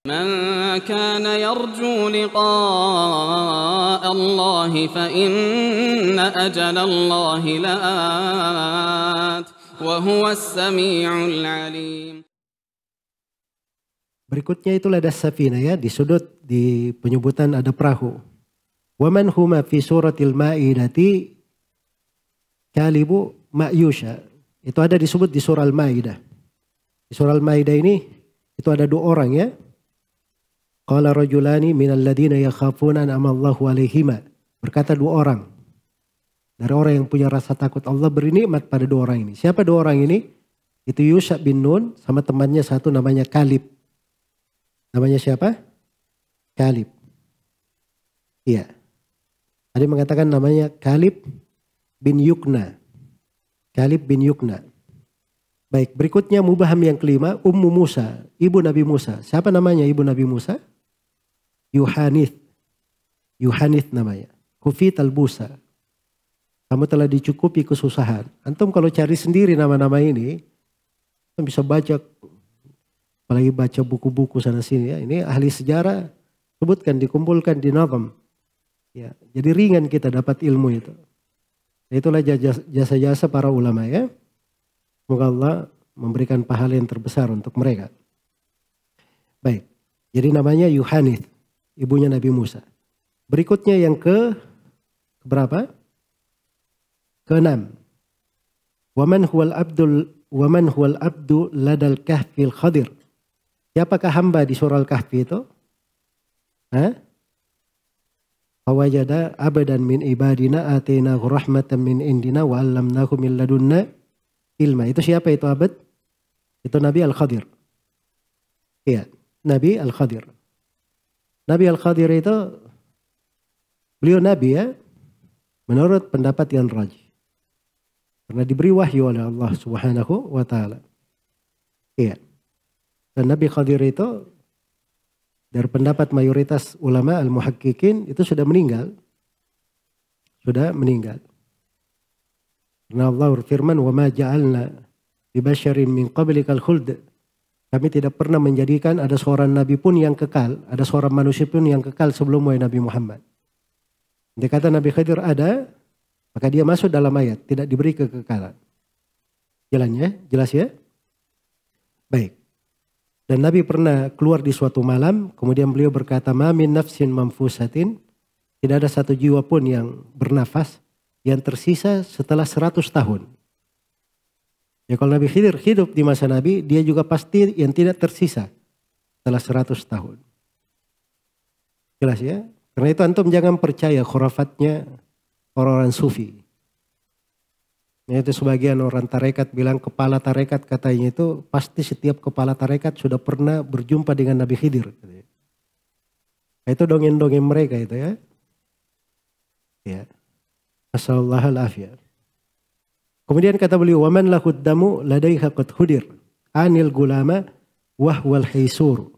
من كان يرجو لقاء الله فإن أجل الله لآت وهو السميع العليم. Berikutnya itu ladas safina ya, di sudut di penyebutan ada perahu. Waman huma fi suratil Maidati kalibu ma'yusha. Itu ada disebut di surah Al-Maidah. Di surah Al-Maidah ini itu ada dua orang ya. Qala rajulani minal ladina yakhafuna an'amallahu alaihima. Berkata dua orang. Dari orang yang punya rasa takut Allah beri nikmat pada dua orang ini. Siapa dua orang ini? Itu Yusha bin Nun sama temannya satu namanya Kalib. Namanya siapa? Kalib. Iya. Ada yang mengatakan namanya Kalib bin Yukna. Kalib bin Yukna. Baik, berikutnya mubaham yang kelima, Ummu Musa, ibu Nabi Musa. Siapa namanya ibu Nabi Musa? Yuhanith. Yuhanith namanya. Kufit al-Busa. Kamu telah dicukupi kesusahan. Antum kalau cari sendiri nama-nama ini, bisa baca, apalagi baca buku-buku sana sini ya. Ini ahli sejarah, sebutkan, dikumpulkan di nazam. Ya, jadi ringan kita dapat ilmu itu. Itulah jasa-jasa para ulama ya. Semoga Allah memberikan pahala yang terbesar untuk mereka. Baik, jadi namanya Yuhanith, ibunya Nabi Musa. Berikutnya yang ke berapa? Keenam. Waman huwal abdu ladal kahfil khadir. Siapakah hamba di surah Al-Kahfi itu? Fawajada abadan min ibadina atina rahmatan min indina wa 'allamnahu min ladunna ilma. Itu siapa itu abad? Itu Nabi Al-Khadir. Iya, Nabi Al-Khadir. Nabi Al-Khadir itu beliau nabi ya, menurut pendapat yang rajih. Karena diberi wahyu oleh Allah Subhanahu wa taala. Iya. Dan Nabi Khadir itu dari pendapat mayoritas ulama al-muhaqqiqin itu sudah meninggal. Sudah meninggal. Karena Allah berfirman, "Wa ma ja'alna li basyarin min qablikal khuld." Kami tidak pernah menjadikan ada seorang nabi pun yang kekal, ada seorang manusia pun yang kekal sebelum Nabi Muhammad. Dia kata Nabi Khadir ada, maka dia masuk dalam ayat, tidak diberi kekekalan. Jalannya, jelas ya? Baik. Dan Nabi pernah keluar di suatu malam, kemudian beliau berkata, "Ma min nafsin manfusatin." Tidak ada satu jiwa pun yang bernafas yang tersisa setelah 100 tahun. Ya kalau Nabi Khidir hidup di masa Nabi, dia juga pasti yang tidak tersisa setelah 100 tahun. Jelas ya? Karena itu antum jangan percaya khurafatnya orang-orang sufi. Itu sebagian orang tarekat bilang kepala tarekat katanya itu pasti setiap kepala tarekat sudah pernah berjumpa dengan Nabi Khidir. Itu dongeng-dongeng mereka itu ya. Ya. Nasallallahu al-afiyah. Kemudian kata beliau, "Waman lahud damu ladaiha qad hudir anil gulama wahwal haisur."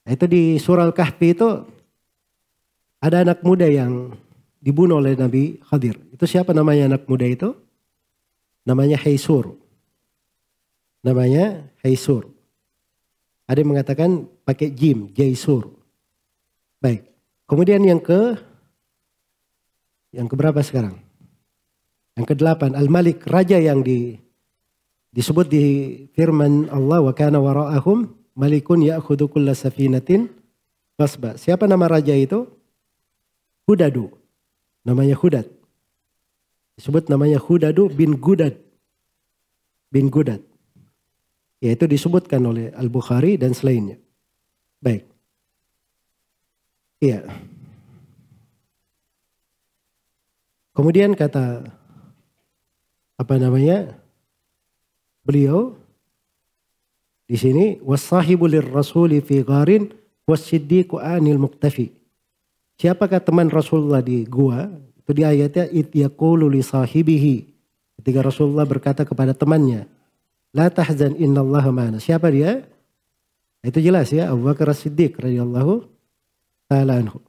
Itu di surah Al-Kahfi itu ada anak muda yang dibunuh oleh Nabi Khadir. Itu siapa namanya anak muda itu? Namanya Haisur. Namanya Haisur. Ada yang mengatakan pakai jim, Jaisur. Baik. Kemudian yang keberapa sekarang? Yang ke-8, Al-Malik, raja yang disebut di firman Allah, wa kana wara'ahum malikun ya'khudhu kulla safinatin ghasba. Siapa nama raja itu? Hudadu. Namanya Hudad. Disebut namanya Hudadu bin Gudad. Bin Gudad. Yaitu disebutkan oleh Al-Bukhari dan selainnya. Baik. Iya. Kemudian kata beliau di sini was-sahibu lir-rasuli fi gharin was-siddiqu anil muktafi. Siapakah teman Rasulullah di gua? Itu di ayatnya id yaqulu li sahibihi. Ketika Rasulullah berkata kepada temannya, "La tahzan innallaha ma'ana." Siapa dia? Itu jelas ya, Abu Bakar As-Siddiq radhiyallahu taala anhu.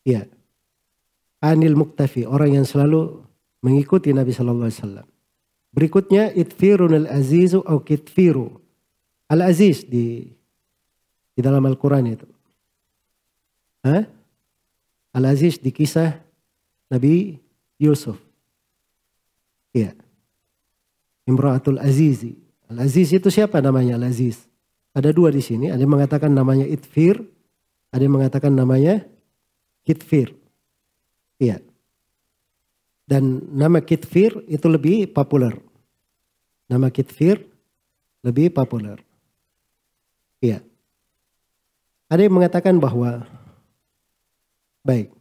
Ya. Anil muktafi, orang yang selalu mengikuti Nabi sallallahu alaihi wasallam. Berikutnya itfirun al-azizu au kitfiru. Al-aziz di dalam Al-Quran itu? Hah? Al-Aziz di kisah Nabi Yusuf. Iya. Imra'atul Azizi. Al-Aziz itu siapa namanya Al-Aziz? Ada dua di sini. Ada yang mengatakan namanya Itfir. Ada yang mengatakan namanya Kitfir. Iya. Dan nama Kitfir itu lebih populer. Nama Kitfir lebih populer. Iya. Ada yang mengatakan bahwa baik.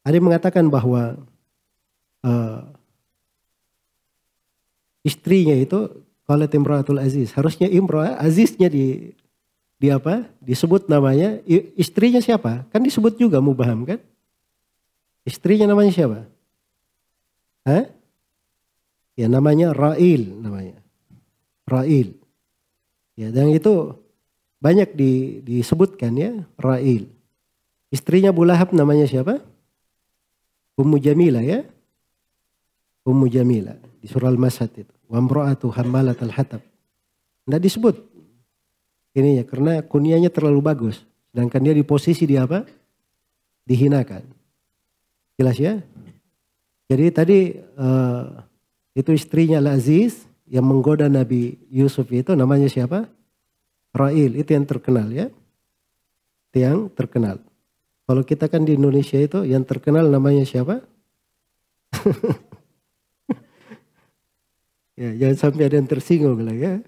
Ada yang mengatakan bahwa istrinya itu qalat imra'atul aziz. Harusnya imra'ah aziznya di apa? Disebut namanya. Istrinya siapa? Kan disebut juga mubaham kan? Istrinya namanya siapa? Hah? Ya namanya Ra'il namanya. Ra'il. Ya, dan itu banyak disebutkan ya, Ra'il. Istrinya Abu Lahab namanya siapa? Ummu Jamilah ya. Ummu Jamilah di surah Al-Masad itu. Wa imra'atu hammalatal hatab. Enggak disebut. Ini ya karena kunyanya terlalu bagus. Sedangkan dia di posisi di apa? Dihinakan. Jelas ya? Jadi tadi itu istrinya Al-Aziz yang menggoda Nabi Yusuf itu namanya siapa? Ra'il, itu yang terkenal ya. Itu yang terkenal. Kalau kita kan di Indonesia itu yang terkenal namanya siapa? Ya, jangan sampai ada yang tersinggung lah ya.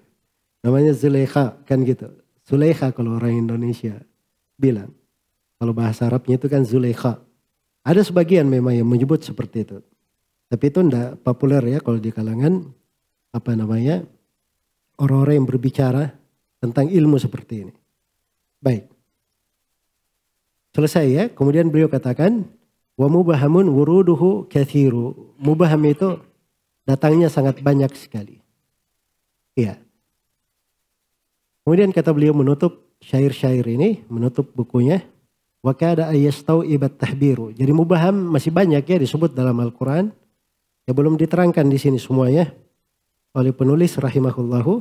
Namanya Zulaikha kan gitu. Zulaikha kalau orang Indonesia bilang. Kalau bahasa Arabnya itu kan Zulaikha. Ada sebagian memang yang menyebut seperti itu. Tapi itu tidak populer ya kalau di kalangan apa namanya orang-orang yang berbicara tentang ilmu seperti ini. Baik. Selesai ya. Kemudian beliau katakan wa mubahamun wuruduhu kathiru. Mubaham itu datangnya sangat banyak sekali. Iya. Kemudian kata beliau menutup syair-syair ini, menutup bukunya. Wa kada ayastau ibat tahbiru. Jadi mubaham masih banyak ya disebut dalam Al-Quran. Ya belum diterangkan di sini semuanya oleh penulis rahimahullahu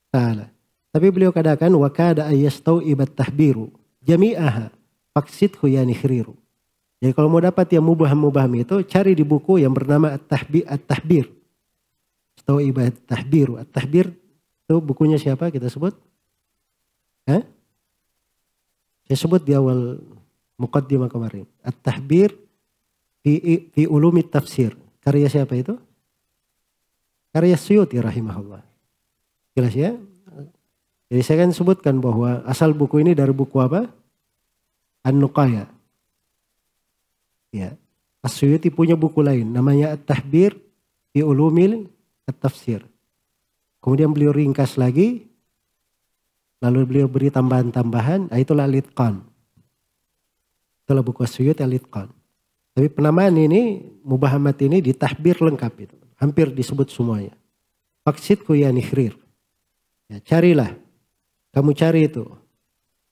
ta'ala. Tapi beliau katakan wa kada ayastau ibat tahbiru. Jami'aha faqsidhu ya nikhriru. Jadi kalau mau dapat yang mubaham-mubaham itu cari di buku yang bernama At-Tahbir. Stau ibat tahbiru. At-Tahbir itu bukunya siapa kita sebut? Hah? Saya sebut di awal muqaddimah kemarin. At-Tahbir fi ulumi tafsir. Karya siapa itu? Karya Suyuti rahimahullah. Jelas ya? Jadi saya kan sebutkan bahwa asal buku ini dari buku apa? An-Nuqaya. Ya. As-Suyuti punya buku lain. Namanya At-Tahbir fi ulumil at-tafsir. Kemudian beliau ringkas lagi. Lalu beliau beri tambahan-tambahan. Itulah Al-Itqan. Itulah buku As-Suyuti Al-Itqan. Tapi penamaan ini, mubahamat ini ditahbir lengkap itu. Hampir disebut semuanya. Faqsidhu ya nikhrir. Ya, carilah. Kamu cari itu.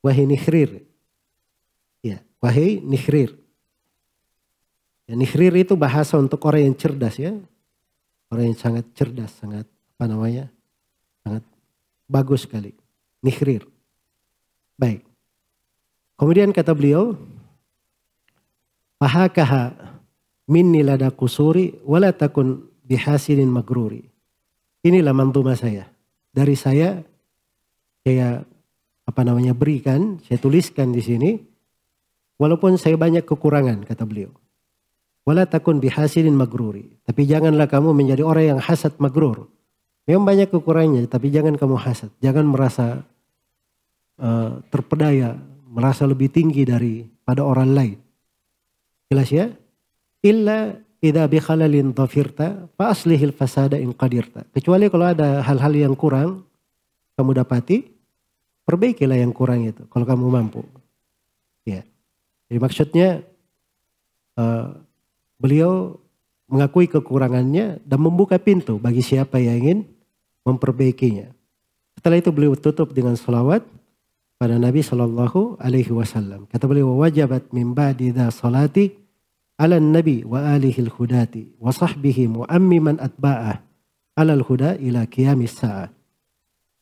Wahai nikhrir. Ya, wahai nikhrir. Ya, nikhrir itu bahasa untuk orang yang cerdas ya. Orang yang sangat cerdas, sangat apa namanya? Sangat bagus sekali. Nikhrir. Baik. Kemudian kata beliau, fahakaha minni lada kusuri wala takun bihasilin magruri. Inilah manzumah saya. Dari saya apa namanya berikan, saya tuliskan di sini. Walaupun saya banyak kekurangan kata beliau. Wala takun bihasilin magruri. Tapi janganlah kamu menjadi orang yang hasad magrur. Memang banyak kekurangannya tapi jangan kamu hasad. Jangan merasa terpedaya, merasa lebih tinggi daripada orang lain. Jelas ya? Illa idza bi khalalin dhafirta fa aslihil fasada in qadirta. Kecuali kalau ada hal-hal yang kurang kamu dapati, perbaikilah yang kurang itu kalau kamu mampu. Ya. Jadi maksudnya beliau mengakui kekurangannya dan membuka pintu bagi siapa yang ingin memperbaikinya. Setelah itu beliau tutup dengan salawat pada Nabi Shallallahu Alaihi Wasallam. Kata beliau, wajabat min ba'di dha salati ala nabi wa alihil hudati wa sahbihi mu'ammiman atba'ah alal huda ila qiyamis sa'ah.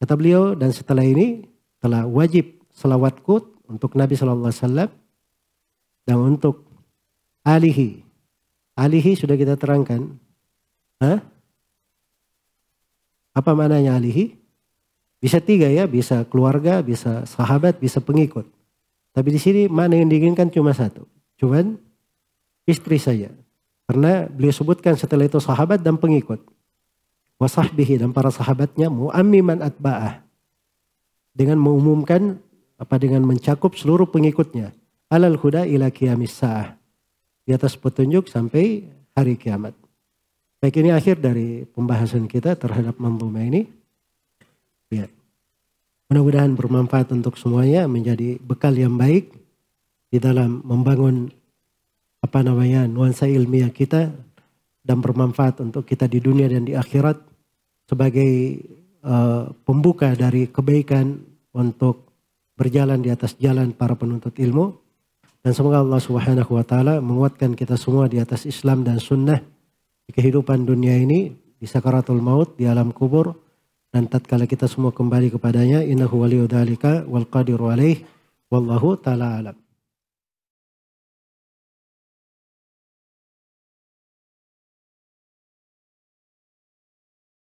Kata beliau, dan setelah ini telah wajib selawatku untuk Nabi Sallallahu Alaihi Wasallam dan untuk alihi. Alihi sudah kita terangkan. Hah? Apa maknanya alihi? Bisa 3 ya, bisa keluarga, bisa sahabat, bisa pengikut. Tapi di sini mana yang diinginkan cuma 1. Cuman istri saja. Karena beliau sebutkan setelah itu sahabat dan pengikut. Wasahbihi dan para sahabatnya mu'ammiman atba'ah. Dengan mengumumkan dengan mencakup seluruh pengikutnya. Alal huda ila qiyamis sa'ah. Di atas petunjuk sampai hari kiamat. Baik, ini akhir dari pembahasan kita terhadap manzumah ini. Ya. Mudah-mudahan bermanfaat untuk semuanya, menjadi bekal yang baik di dalam membangun nuansa ilmiah kita dan bermanfaat untuk kita di dunia dan di akhirat sebagai pembuka dari kebaikan untuk berjalan di atas jalan para penuntut ilmu. Dan semoga Allah Subhanahu wa taala menguatkan kita semua di atas Islam dan sunnah di kehidupan dunia ini, di sakaratul maut, di alam kubur, dan tatkala kita semua kembali kepadanya. Innahu waliyudzalika wal qadiru alaih, wallahu taala alam.